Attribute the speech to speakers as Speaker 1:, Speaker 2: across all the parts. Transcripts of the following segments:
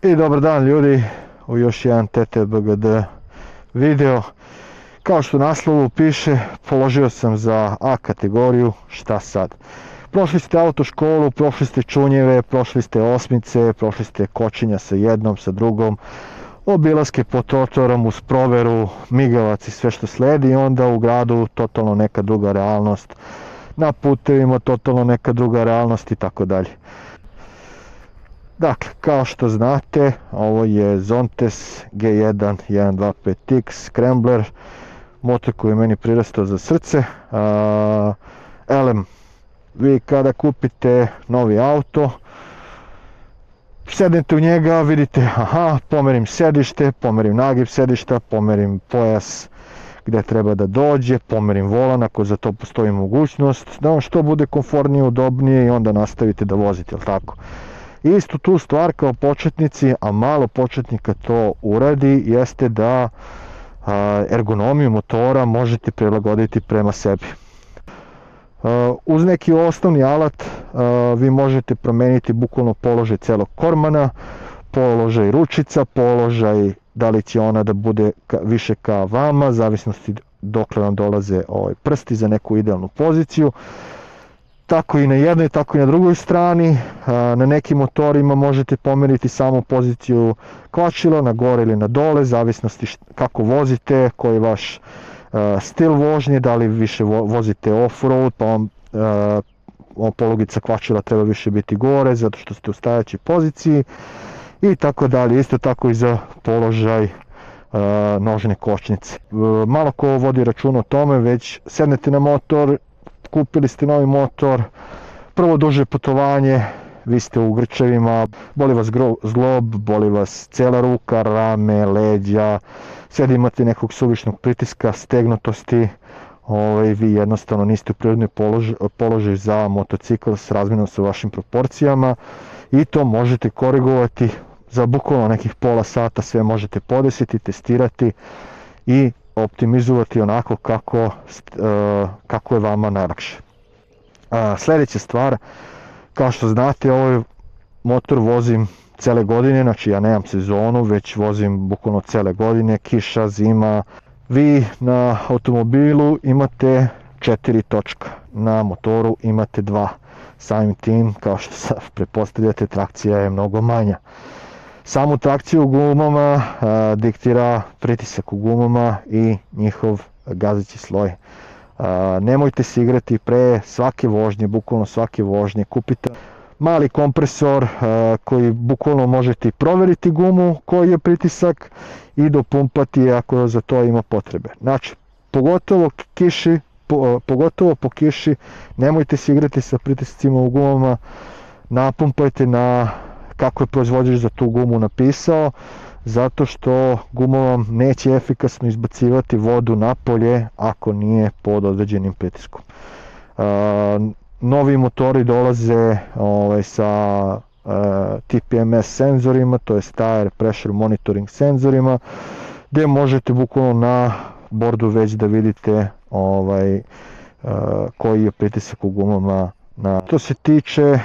Speaker 1: I dobar dan ljudi, u još jedan TTBGD video. Kao što u naslovu piše, položio sam za A kategoriju, šta sad? Prošli ste autoškolu, prošli ste čunjeve, prošli ste osmice, prošli ste kočenja sa jednom, sa drugom, obilaske po trotorom uz proveru, migavac i sve što sledi, i onda u gradu totalno neka druga realnost, na putevima totalno neka druga realnost i tako dalje. Dakle, kao što znate, ovo je Zontes G1 125X Scrambler, motor koji je meni prirastao za srce. Elem, vi kada kupite novi auto, sednete u njega, vidite, aha, pomerim sedište, pomerim nagib sedišta, pomerim pojas gdje treba da dođe, pomerim volan ako za to postoji mogućnost, da vam što bude komfornije, udobnije i onda nastavite da vozite, jel tako? Istu tu stvar kao početnici, a malo početnika to uradi, jeste da ergonomiju motora možete prilagoditi prema sebi. Uz neki osnovni alat vi možete promeniti bukvalno položaj celog kormana, položaj ručica, položaj da li će ona da bude više ka vama, zavisnosti dokle vam dolaze prsti za neku idealnu poziciju. Tako i na jednoj, tako i na drugoj strani. Na nekim motorima možete pomeriti samo poziciju kvačila, na gore ili na dole, zavisnosti kako vozite, koji je vaš stil vožnje, da li više vozite off-road, pa vam pologica kvačila treba više biti gore, zato što ste u stajaćoj poziciji i tako dalje. Isto tako i za položaj nožne kočnice. Malo ko vodi račun o tome, već sednete na motor, kupili ste novi motor, prvo duže putovanje, vi ste u grčevima, boli vas zglob, boli vas cela ruka, rame, leđa, sad imate nekog suvišnog pritiska, stegnutosti, vi jednostavno niste u prirodnoj položaju za motocikl s razmjenom sa vašim proporcijama i to možete korigovati za bukvalno nekih pola sata, sve možete podesiti, testirati i optimizovati onako kako je vama najlakše. Sljedeća stvar, kao što znate, ovaj motor vozim cele godine, znači ja nemam sezonu, već vozim bukvalno cele godine, kiša, zima. Vi na automobilu imate 4 točka, na motoru imate 2. Samim tim, kao što pretpostavljate, trakcija je mnogo manja. Samu trakciju u gumama diktira pritisak u gumama i njihov gazeći sloj. Nemojte se igrati pre svake vožnje, bukvalno svake vožnje. Kupite mali kompresor koji bukvalno možete proveriti gumu koji je pritisak i dopumpati ako za to ima potrebe. Znači, pogotovo po kiši, nemojte se igrati sa pritiscima u gumama, napumpajte na kako je proizvođač za tu gumu napisao, zato što guma vam neće efikasno izbacivati vodu napolje ako nije pod određenim pritiskom. Novi motori dolaze sa TPMS senzorima, to je Tire Pressure Monitoring senzorima, gdje možete bukvalno na bordu već da vidite koji je pritisak u gumama. Što se tiče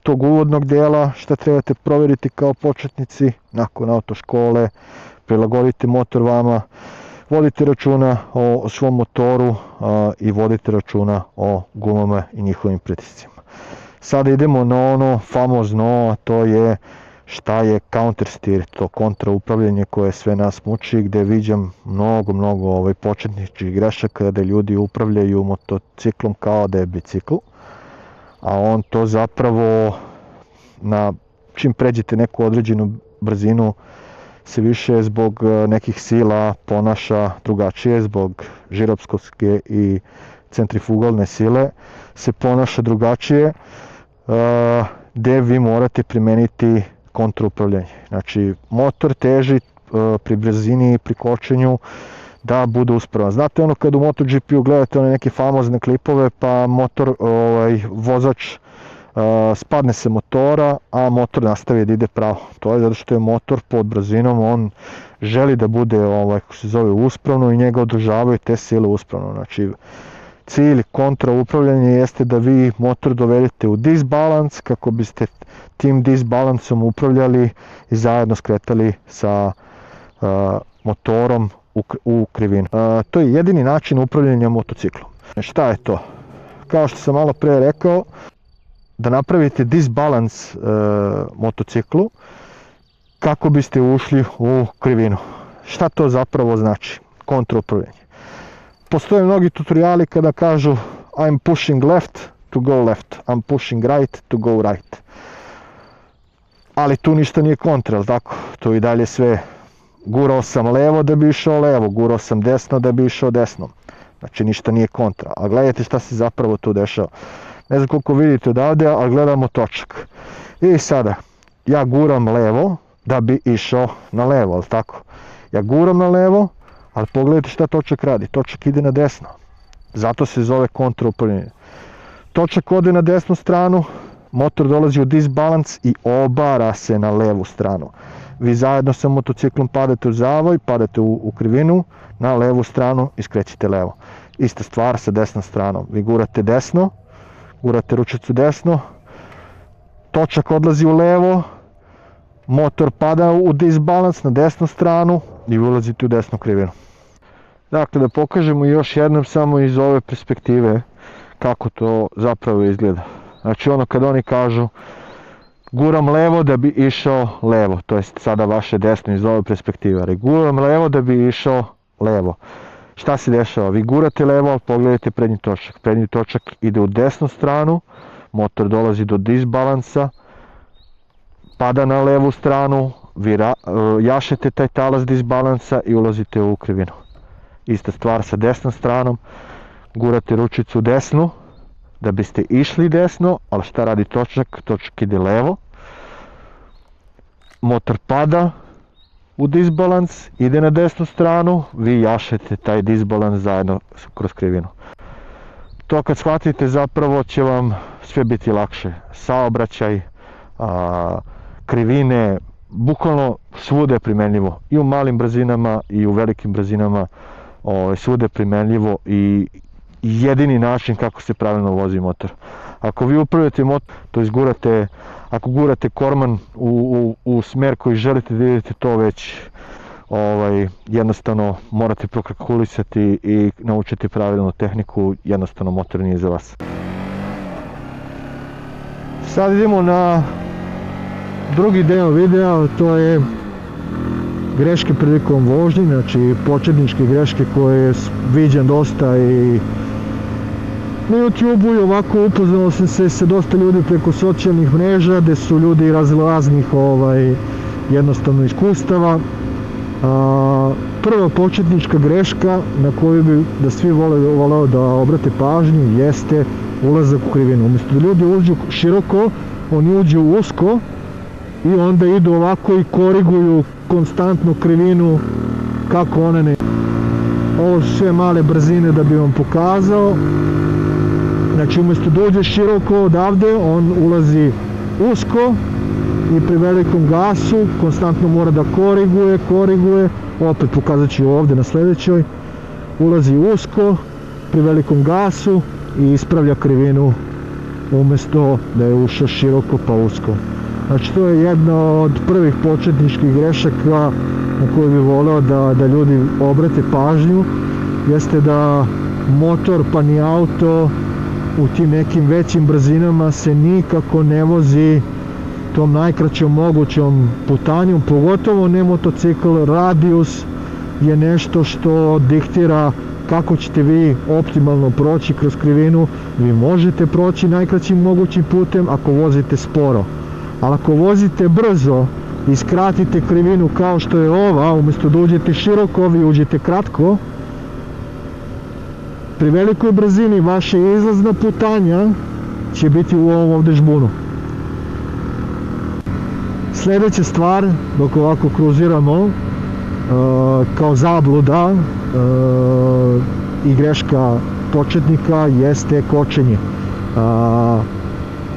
Speaker 1: tog uvodnog dijela, šta trebate provjeriti kao početnici nakon autoškole, prilagodite motor vama, vodite računa o svom motoru i vodite računa o gumama i njihovim pritiscima. Sada idemo na ono famozno, a to je šta je countersteer, to kontra upravljanje koje sve nas muči, gdje viđam mnogo početničkih grešaka da ljudi upravljaju motociklom kao da je bicikl. A on to zapravo, čim pređete neku određenu brzinu, se više zbog nekih sila ponaša drugačije, zbog žiropskovske i centrifugalne sile se ponaša drugačije, gdje vi morate primeniti kontraupravljanje. Znači, motor teži pri brzini i pri kočenju da bude uspravan. Znate ono kad u MotoGP-u gledate one neke famozne klipove, pa vozač spadne se motora, a motor nastavi da ide pravo. To je zato što je motor pod brzinom, on želi da bude uspravno i njega održavaju te sile uspravno. Znači, cilj kontra upravljanja jeste da vi motor dovedete u disbalans kako biste tim disbalansom upravljali i zajedno skretali sa motorom u krivinu. To je jedini način upravljanja motociklom. Šta je to? Kao što sam malo pre rekao, da napravite disbalans motociklu kako biste ušli u krivinu. Šta to zapravo znači? Kontra upravljanje. Postoje mnogi tutoriali kada kažu I'm pushing left to go left, I'm pushing right to go right. Ali tu ništa nije kontra, ali tako? Tu i dalje sve gurao sam levo da bi išao levo, gurao sam desno da bi išao desno. Znači ništa nije kontra. A gledajte šta se zapravo tu dešava. Ne znam koliko vidite odavde, ali gledamo točak. I sada, ja guram levo da bi išao na levo, ali tako? Ja guram na levo, ali pogledajte šta točak radi. Točak ide na desno. Zato se zove kontra upravljanje. Točak ode na desnu stranu, motor dolazi u disbalans i obara se na levu stranu. Vi zajedno sa motociklom padate u zavoj, padate u krivinu, na levu stranu i skrećete levo. Ista stvar sa desnom stranom. Vi gurate desno, gurate ručicu desno, točak odlazi u levo, motor pada u disbalans na desnu stranu i ulazite u desnu krivinu. Dakle, da pokažemo još jednom samo iz ove perspektive kako to zapravo izgleda. Znači ono kad oni kažu guram levo da bi išao levo, to jest sada vaše desno iz ove perspektive, ali guram levo da bi išao levo. Šta se dešava? Vi gurate levo, ali pogledajte prednji točak. Prednji točak ide u desnu stranu, motor dolazi do disbalansa, pada na levu stranu, vi jašete taj talas disbalansa i ulazite u krivinu. Ista stvar sa desnom stranom, gurate ručicu desnu da biste išli desno, ali šta radi točak? Točak ide levo, motor pada u disbalans, ide na desnu stranu, vi jašete taj disbalans zajedno kroz krivinu. To kad shvatite zapravo će vam sve biti lakše. Saobraćaj, krivine, bukvalno svude je primenljivo. I u malim brzinama i u velikim brzinama svude je primenljivo i jedini način kako se pravilno vozi motor. Ako vi upravljate motor, to izgurate, ako gurate korman u smer koji želite da idete, to već jednostavno morate prokalkulisati i naučiti pravilnu tehniku, jednostavno motor nije za vas. Sad idemo na drugi deo videa, to je greške prilikom vožnje, znači početničke greške koje viđam dosta i na YouTube-u i ovako upoznao sam se sa dosta ljudi preko socijalnih mreža gde su ljudi raznih jednostavno iskustava. Prva početnička greška na koju bi da svi voleo da obrate pažnju jeste ulazak u krivinu. Umjesto da ljudi uđu široko, oni uđu usko i onda idu ovako i koriguju konstantno krivinu kako ona ne. Ovo su sve male brzine da bi vam pokazao. Znači umjesto da uđe široko odavde, on ulazi usko i pri velikom gasu konstantno mora da koriguje, opet pokazat ću ovdje na sljedećoj, ulazi usko pri velikom gasu i ispravlja krivinu umjesto da je ušao široko pa usko. Znači to je jedna od prvih početničkih grešaka na koju bih voleo da ljudi obrate pažnju, jeste da motor pa ni auto u tim nekim većim brzinama se nikako ne vozi tom najkraćom mogućom putanjom, pogotovo ne motocikl. Radijus je nešto što diktira kako ćete vi optimalno proći kroz krivinu. Vi možete proći najkraćim mogućim putem ako vozite sporo, ali ako vozite brzo i skratite krivinu kao što je ova, umjesto da uđete široko vi uđete kratko, pri velikoj brzini vaša izlazna putanja će biti u ovom ovdje žbunu. Sljedeća stvar, dok ovako kruziramo, kao zabluda i greška početnika jeste kočenje.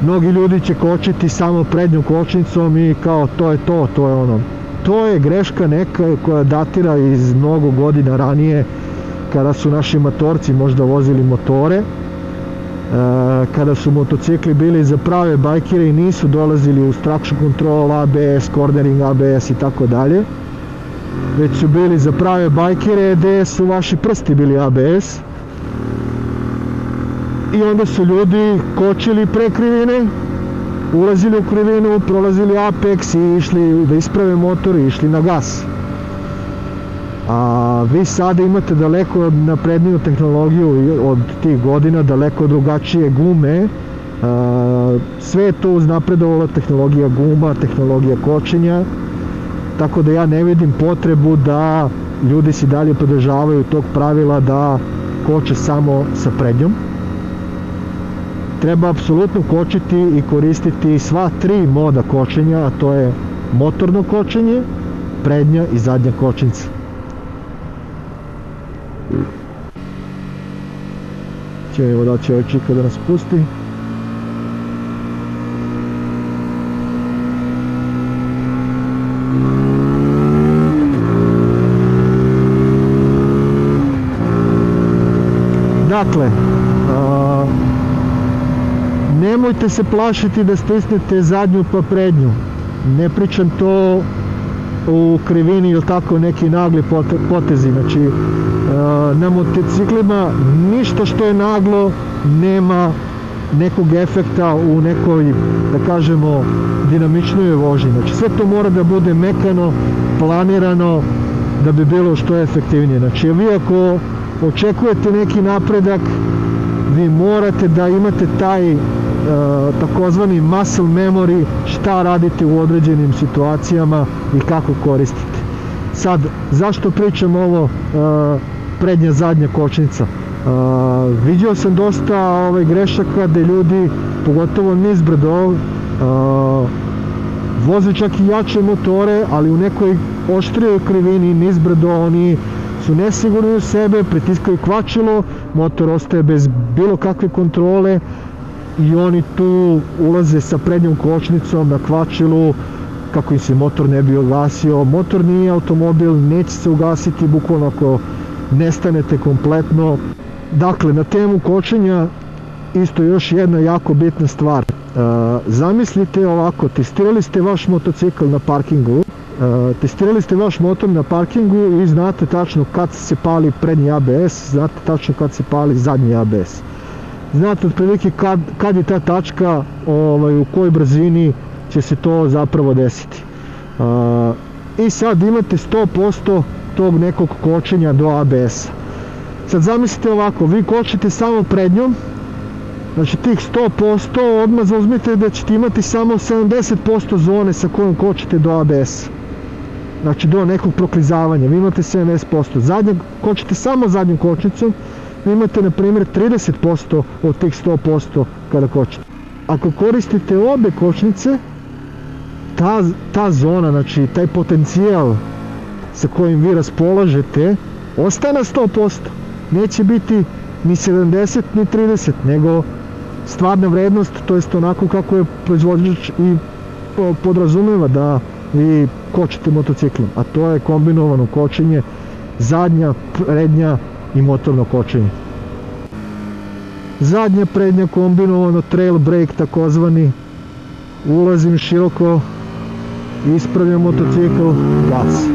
Speaker 1: Mnogi ljudi će kočiti samo prednjom kočnicom i kao to je to je ono. To je greška neka koja datira iz mnogo godina ranije. kada su naši motorci možda vozili motore, kada su motocikli bili za prave bajkere i nisu dolazili uz traction control, ABS, cornering ABS i tako dalje, već su bili za prave bajkere gdje su vaši prsti bili ABS, i onda su ljudi kočili pre krivine, ulazili u krivinu, prolazili Apex i išli da isprave motor i išli na gas. A vi sada imate daleko napredniju tehnologiju od tih godina, daleko drugačije gume, sve je to uznapredovala tehnologija guma, tehnologija kočenja, tako da ja ne vidim potrebu da ljudi se dalje pridržavaju tog pravila da koče samo sa prednjom. Treba apsolutno kočiti i koristiti sva tri moda kočenja, a to je motorno kočenje, prednja i zadnja kočnica. Evo da će ovaj čika da nas pusti. Dakle, nemojte se plašiti da stisnete zadnju pa prednju. Ne pričam to u krivini ili tako neki nagli potezi. Znači, na motociklima ništa što je naglo nema nekog efekta u nekoj, da kažemo, dinamičnoj vožnji. Znači, sve to mora da bude mekano, planirano, da bi bilo što je efektivnije. Znači, vi ako očekujete neki napredak, vi morate da imate taj takozvani muscle memory, šta radite u određenim situacijama i kako koristite. Sad, zašto pričam ovo prednja zadnja kočnica? Vidio sam dosta grešaka gde ljudi, pogotovo nizbrdo, voze čak i jače motore, ali u nekoj oštrijoj krivini nizbrdo oni su nesigurni u sebe, pritiskaju kvačilo, motor ostaje bez bilo kakve kontrole i oni tu ulaze sa prednjom kočnicom na kvačilu kako im se motor ne bi ugasio. Motor nije automobil, neće se ugasiti bukvalno ako nestanete kompletno. Dakle, na temu kočenja isto još jedna jako bitna stvar. Zamislite ovako, testirali ste vaš motocikl na parkingu, testirali ste vaš motor na parkingu i znate tačno kad se pali prednji ABS, znate tačno kad se pali zadnji ABS. Znate otprilike kad je ta tačka, u kojoj brzini će se to zapravo desiti. I sad imate 100% tog nekog kočenja do ABS-a. Sad zamislite ovako, vi kočite samo prednjom, znači tih 100% odmah zauzmite da ćete imati samo 70% zone sa kojom kočite do ABS-a. Znači do nekog proklizavanja, vi imate 70%. Kočite samo zadnjom kočnicom, vi imate na primjer 30% od tih 100% kada kočite. Ako koristite obe kočnice, ta zona, znači taj potencijal sa kojim vi raspolažete, ostaje na 100%. Neće biti ni 70 ni 30, nego stvarna vrednost, to jest onako kako je proizvođač i podrazumeva da vi kočite motociklom, a to je kombinovano kočenje, zadnja, prednja i motorno kočenje. Zadnja, prednja kombinovano, trail brake takozvani, ulazim široko, ispravljam motocikl, gas.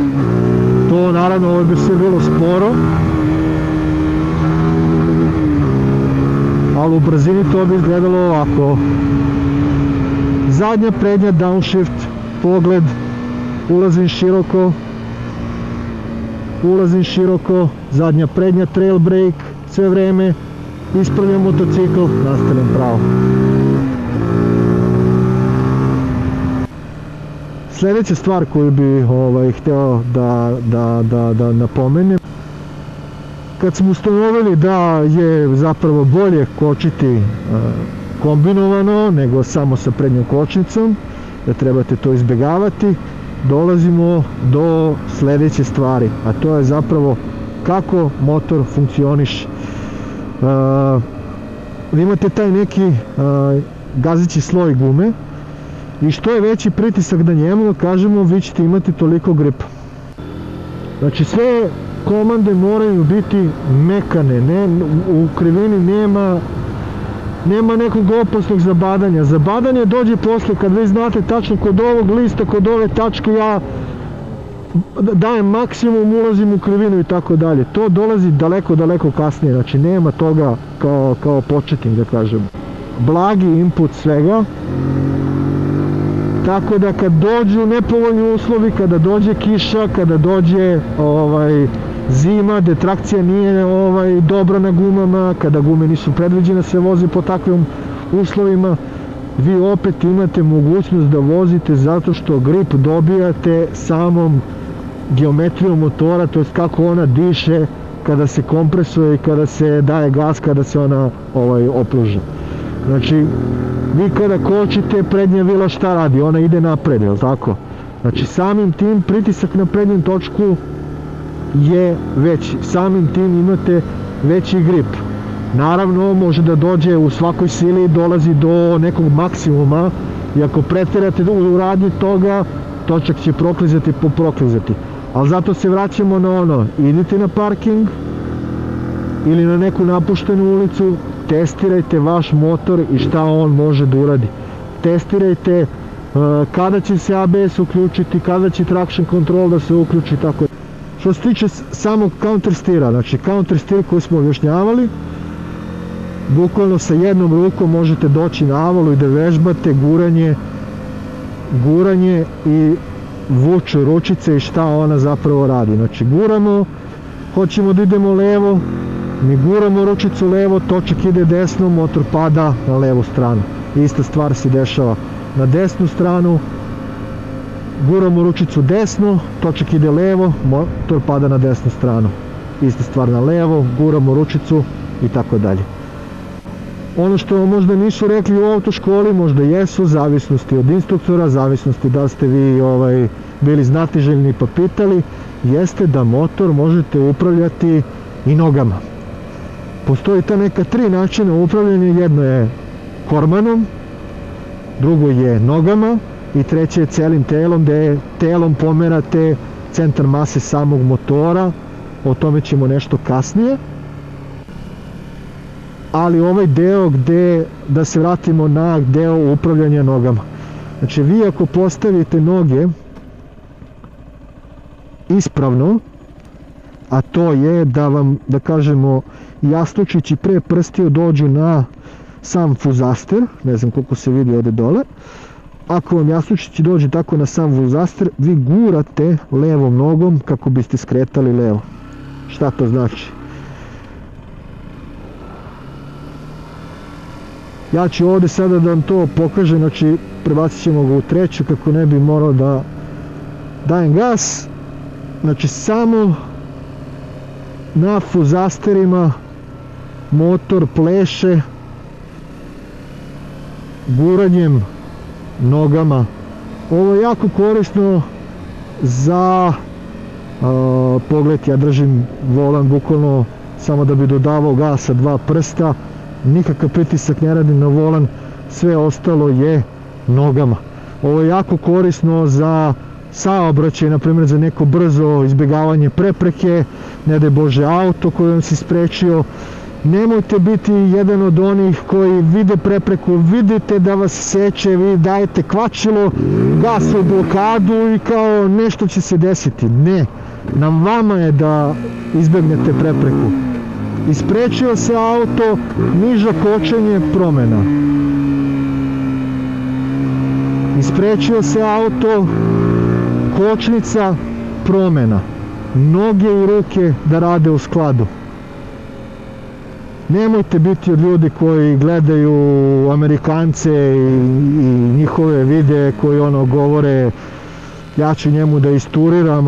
Speaker 1: To naravno ovo bi sve bilo sporo, ali u brzini to bi izgledalo ovako. Zadnja, prednja, downshift, pogled, ulazim široko, zadnja, prednja, trail brake, sve vreme, ispravljam motocikl, nastavljam pravo. Sljedeća stvar koju bi hteo da napomenem, kad smo ustanovili da je zapravo bolje kočiti kombinovano nego samo sa prednjom kočnicom, da trebate to izbjegavati, dolazimo do sljedeće stvari, a to je zapravo kako motor funkcioniše. Vi imate taj neki gazeći sloj gume i što je veći pritisak na njemu, kažemo, vi ćete imati toliko gripa. Znači sve komande moraju biti mekane, u krivini nema nekog opasnog zabadanja. Zabadanje dođe posle kad vi znate tačno kod ovog lista, kod ove tačke ja dajem maksimum, ulazim u krivinu i tako dalje. To dolazi daleko kasnije, znači nema toga kao početnik, da kažem. Blagi input svega, tako da kad dođu nepovoljni uslovi, kada dođe kiša, kada dođe zima, gde trakcija nije dobra na gumama, kada gume nisu predviđene da se voze po takvim uslovima, vi opet imate mogućnost da vozite zato što grip dobijate samom geometrijom motora, to je kako ona diše kada se kompresuje i kada se daje gas, kada se ona opruža. Znači, vi kada kočite, prednja vila šta radi? Ona ide napred, je li tako? Znači, samim tim pritisak na prednju točku je veći. Samim tim imate veći grip. Naravno, može da dođe u svakoj sili, dolazi do nekog maksimuma i ako preterate u radnji toga, točak će proklizati. Ali zato se vraćamo na ono, idite na parking ili na neku napuštenu ulicu, testirajte vaš motor i šta on može da uradi. Testirajte kada će se ABS uključiti, kada će traction control da se uključi, tako. Što se tiče samog counter steera, znači counter steer koji smo objašnjavali, bukvalno sa jednom rukom možete doći na avalu i da vežbate guranje i vuču ručice i šta ona zapravo radi. Znači guramo, hoćemo da idemo levo, mi guramo ručicu levo, točak ide desno, motor pada na levu stranu. Ista stvar se dešava na desnu stranu, guramo ručicu desno, točak ide levo, motor pada na desnu stranu. Ista stvar na levo, guramo ručicu i tako dalje. Ono što možda nisu rekli u autoškoli, možda jesu, zavisnosti od instruktora, zavisnosti da ste vi bili znatiželjni pa pitali, jeste da motor možete upravljati i nogama. Postoji ta neka 3 načina upravljanja, jedno je kormanom, drugo je nogama i treće je celim telom, gde telom pomerate centar mase samog motora, o tome ćemo nešto kasnije. Ali ovaj deo da se vratimo na deo upravljanja nogama. Znači vi ako postavite noge ispravno, a to je da vam, da kažemo, jastučići pre prstiju dođu na sam fuzaster, ne znam koliko se vidi ovde dole, ako vam jastučići dođu tako na sam fuzaster, vi gurate levom nogom kako biste skretali levo. Šta to znači? Ja ću ovde sada da vam to pokažem, znači prebacit ćemo ga u treću kako ne bi morao da dajem gas. Znači samo na fuzasterima motor pleše guranjem nogama. Ovo je jako korisno za pogled, ja držim volan bukvalno samo da bi dodavao gas sa 2 prsta, nikakav pritisak ne radim na volan, sve ostalo je nogama. Ovo je jako korisno za saobraćaj, na primjer za neko brzo izbjegavanje prepreke, ne daj Bože auto koji vam se sprečio. Nemojte biti jedan od onih koji vide prepreku, vidite da vas seče, vi dajete kvačilo, gas u blokadu i kao nešto će se desiti. Ne, na vama je da izbegnete prepreku. Isprečio se auto, niža kočenje, promena. Isprečio se auto, kočnica, promena. Noge i ruke da rade u skladu. Nemojte biti od ljudi koji gledaju Amerikance i njihove videe koji govore ja ću njemu da isturiram,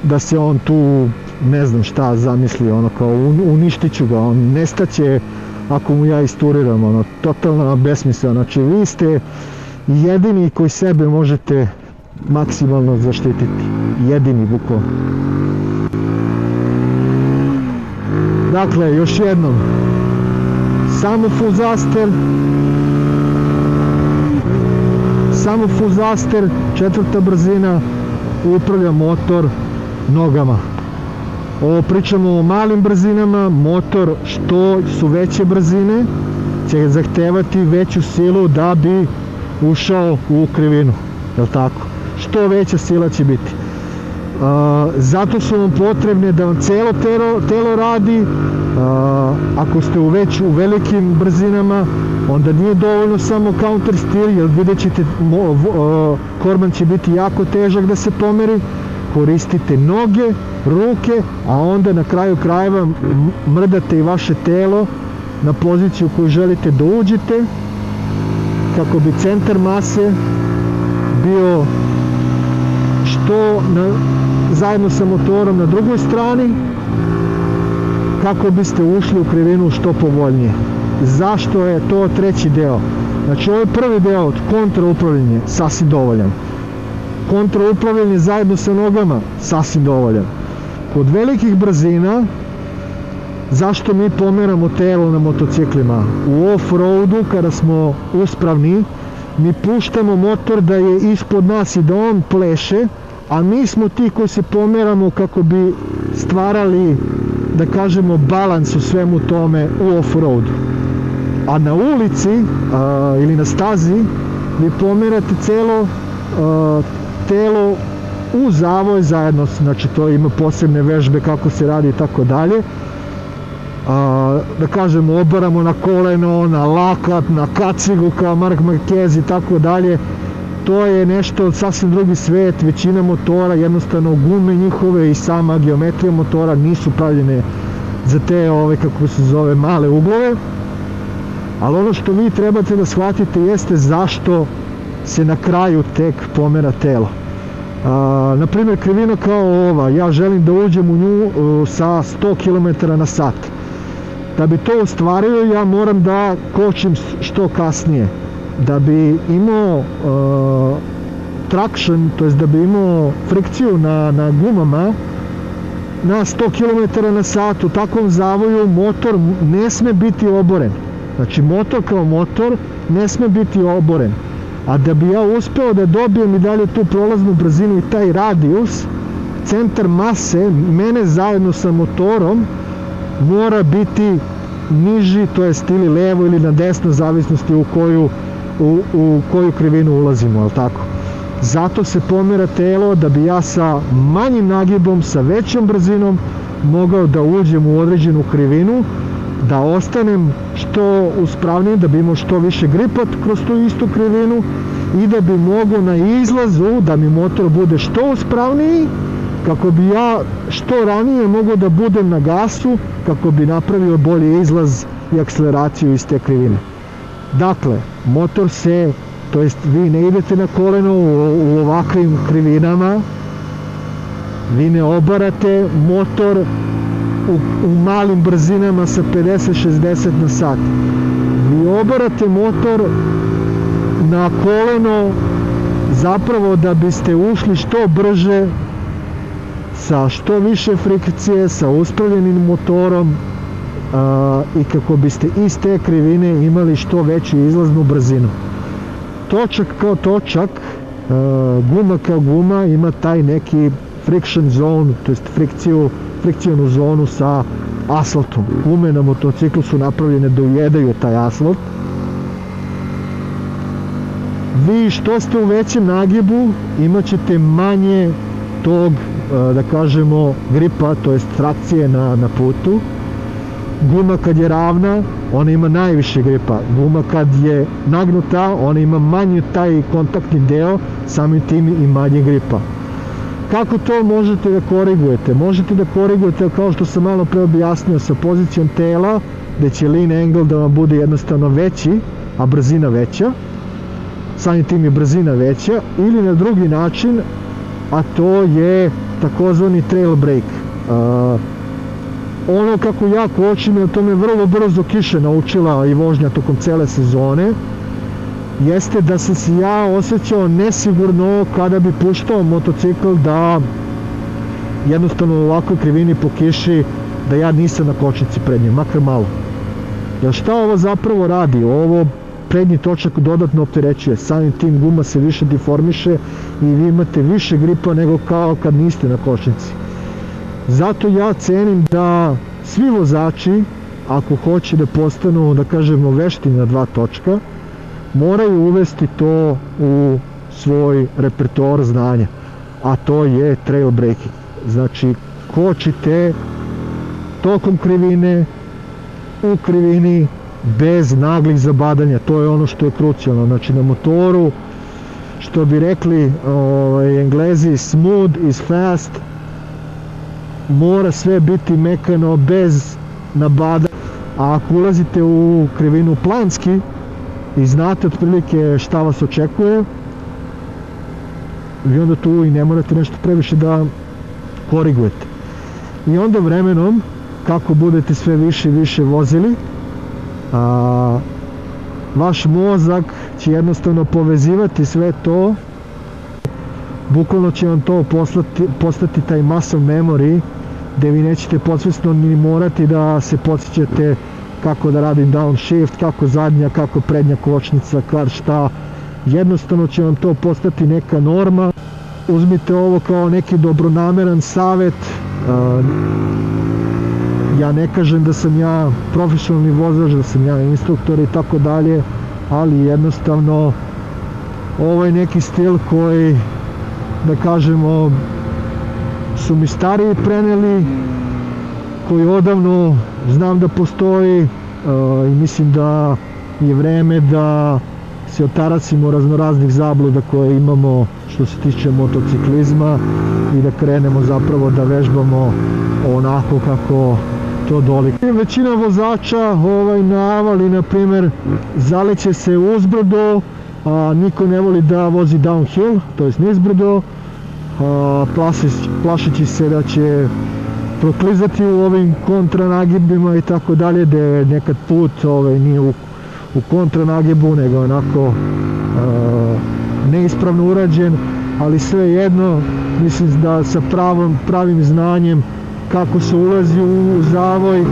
Speaker 1: da se on tu ne znam šta zamisli, kao uništit ću ga, on nestaće ako mu ja isturiram, totalna besmisla. Znači vi ste jedini koji sebe možete maksimalno zaštititi, jedini bukvalno. Dakle, još jednom, samo full zaster, 4. brzina, upravlja motor nogama. Ovo pričamo o malim brzinama, motor što su veće brzine će zahtevati veću silu da bi ušao u krivinu, je li tako? Što veća sila će biti. Zato su vam potrebne da vam celo telo radi. Ako ste već u velikim brzinama, onda nije dovoljno samo counter steer, jer vidjet ćete korban će biti jako težak da se pomeri. Koristite noge, ruke, a onda na kraju krajeva mrdate i vaše telo na poziciju koju želite da uđete, kako bi centar mase bio što zajedno sa motorom na drugoj strani, kako biste ušli u krivinu što povoljnije. Zašto je to treći deo? Znači, ovo je prvi deo, kontraupravljanje, sasvim dovoljan. Kontraupravljanje zajedno sa nogama, sasvim dovoljan. Kod velikih brzina, zašto mi pomeramo telo na motociklima? U off-roadu, kada smo uspravni, mi puštamo motor da je ispod nas i da on pleše, a mi smo ti koji se pomeramo kako bi stvarali, da kažemo, balans u svemu tome u off-roadu. A na ulici ili na stazi vi pomerate celo telo u zavoj zajedno, znači to ima posebne vežbe kako se radi i tako dalje. Da kažemo, obaramo na koleno, na lakat, na kacigu kao Mark Marquez i tako dalje. To je nešto sasvim drugi svet. Većina motora, jednostavno gume njihove i sama geometrija motora nisu pravljene za te, kako se zove, male uglove. Ali ono što vi trebate da shvatite jeste zašto se na kraju tek pomera telo. Naprimjer, krivina kao ova, ja želim da uđem u nju sa 100 km na sat. Da bi to ostvario, ja moram da kočim što kasnije. Da bi imao traction, to jest da bi imao frikciju na gumama na 100 km na sat, u takvom zavoju motor ne sme biti oboren. Znači, motor kao motor ne sme biti oboren. A da bi ja uspeo da dobijem i dalje tu prolaznu brzinu i taj radijus, centar mase mene zajedno sa motorom mora biti niži, to jest ili levo ili na desno, zavisnosti u koju krivinu ulazimo, ali tako? Zato se pomera telo da bi ja sa manjim nagibom, sa većom brzinom mogao da uđem u određenu krivinu, da ostanem što uspravniji, da bi imao što više gripa kroz tu istu krivinu i da bi mogao na izlazu, da mi motor bude što uspravniji, kako bi ja što ranije mogao da budem na gasu, kako bi napravio bolji izlaz i akceleraciju iz te krivine. Dakle, motor se, to jest vi ne idete na koleno u ovakvim krivinama, vi ne obarate motor u malim brzinama sa 50-60 na sat. Vi obarate motor na koleno zapravo da biste ušli što brže, sa što više frikcije, sa uspravljenim motorom i kako biste iz te krivine imali što veću izlaznu brzinu. Točak kao točak, guma kao guma ima taj neki friction zone, to jest frikcijonu zonu sa asfaltom. Gume na motociklu su napravljene da ujedaju taj asfalt. Vi što ste u većem nagibu imat ćete manje tog, da kažemo, gripa, to jest trakcije na putu. Guma kad je ravna, ona ima najviše gripa. Guma kad je nagnuta, ona ima manji taj kontaktni deo, samim tim i manje gripa. Kako to možete da korigujete? Možete da korigujete, kao što sam malo pre objasnio, sa pozicijom tela, gde će lean angle da vam bude jednostavno veći, a brzina veća. Samim tim je brzina veća, ili na drugi način, a to je takozvani trail brake. Ono kako ja kočim, jer to me vrlo brzo kiše naučila i vožnja tokom cele sezone, jeste da sam se ja osjećao nesigurno kada bi puštao motocikl da jednostavno u ovakvoj krivini po kiši da ja nisam na kočnici prednje, makar malo. Jer šta ovo zapravo radi? Ovo prednji točak dodatno opterećuje, samim tim guma se više deformiše i vi imate više gripa nego kao kad niste na kočnici. Zato ja cenim da svi vozači, ako hoće da postanu, da kažemo, vešti na dva točka, moraju uvesti to u svoj repertoar znanja, a to je trail breaking. Znači, kočite tokom krivine, u krivini, bez naglih zabadanja. To je ono što je krucijalno. Znači, na motoru, što bi rekli Englezi, smooth is fast, mora sve biti mekano, bez nabadanja. A ako ulazite u krivinu planski i znate otprilike šta vas očekuje, vi onda tu i ne morate nešto previše da korigujete. I onda vremenom, kako budete sve više i više vozili, vaš mozak će jednostavno povezivati sve to, bukvalno će vam to postati taj muscle memory, gde vi nećete podsvesno ni morati da se podsjećate kako da radim downshift, kako zadnja, kako prednja kočnica, šta. Jednostavno će vam to postati neka norma. Uzmite ovo kao neki dobronameran savet. Ja ne kažem da sam ja profesionalni vozač, da sam ja instruktor i tako dalje, ali jednostavno ovo je neki stil koji, da kažemo, su mi stariji preneli, koji odavno znam da postoji i mislim da je vreme da se otarasimo raznoraznih zabluda koje imamo što se tiče motociklizma i da krenemo zapravo da vežbamo onako kako to dolikuje. Većina vozača navali, na primer, zaleće se uzbrdo, a niko ne voli da vozi downhill, to jest nizbrdo, plašeći se da će proklizati u ovim kontranagibima i tako dalje, da je nekad put nije u kontranagibu, nego onako neispravno urađen, ali svejedno mislim da sa pravim znanjem kako se ulazi u zavoj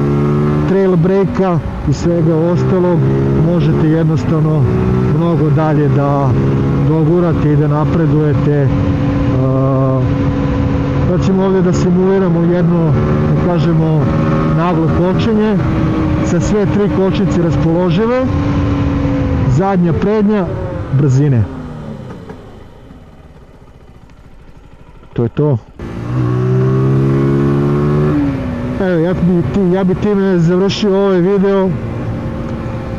Speaker 1: trail breaka i svega ostalog, možete jednostavno mnogo dalje da dogurate i da napredujete. Pa ćemo ovdje da simuliramo jedno, da kažemo, naglo kočenje sa sve tri kočnice raspoložive, zadnja, prednja, brzine. To je to. Evo, ja bi time završio ovaj video.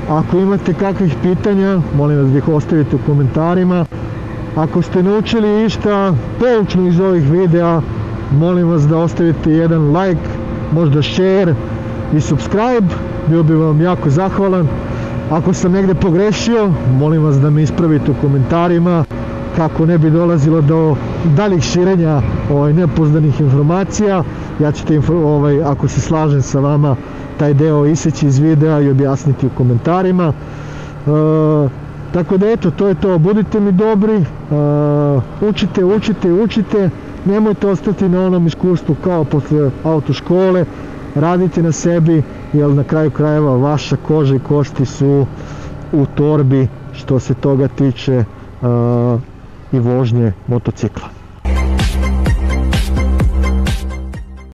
Speaker 1: Ako imate kakvih pitanja, molim vas da ih ostavite u komentarima. Ako ste naučili išta poučno iz ovih videa, molim vas da ostavite jedan like, možda share i subscribe, bio bi vam jako zahvalan. Ako sam negde pogrešio, molim vas da me ispravite u komentarima, kako ne bi dolazilo do daljih širenja nepoznanih informacija. Ja ću te, ako se slažem sa vama, taj deo iseći iz videa i objasniti u komentarima. Tako da eto, to je to, budite mi dobri, učite, nemojte ostati na onom iskustvu kao posle autoškole, radite na sebi, jer na kraju krajeva vaša koža i kosti su u torbi što se toga tiče i vožnje motocikla.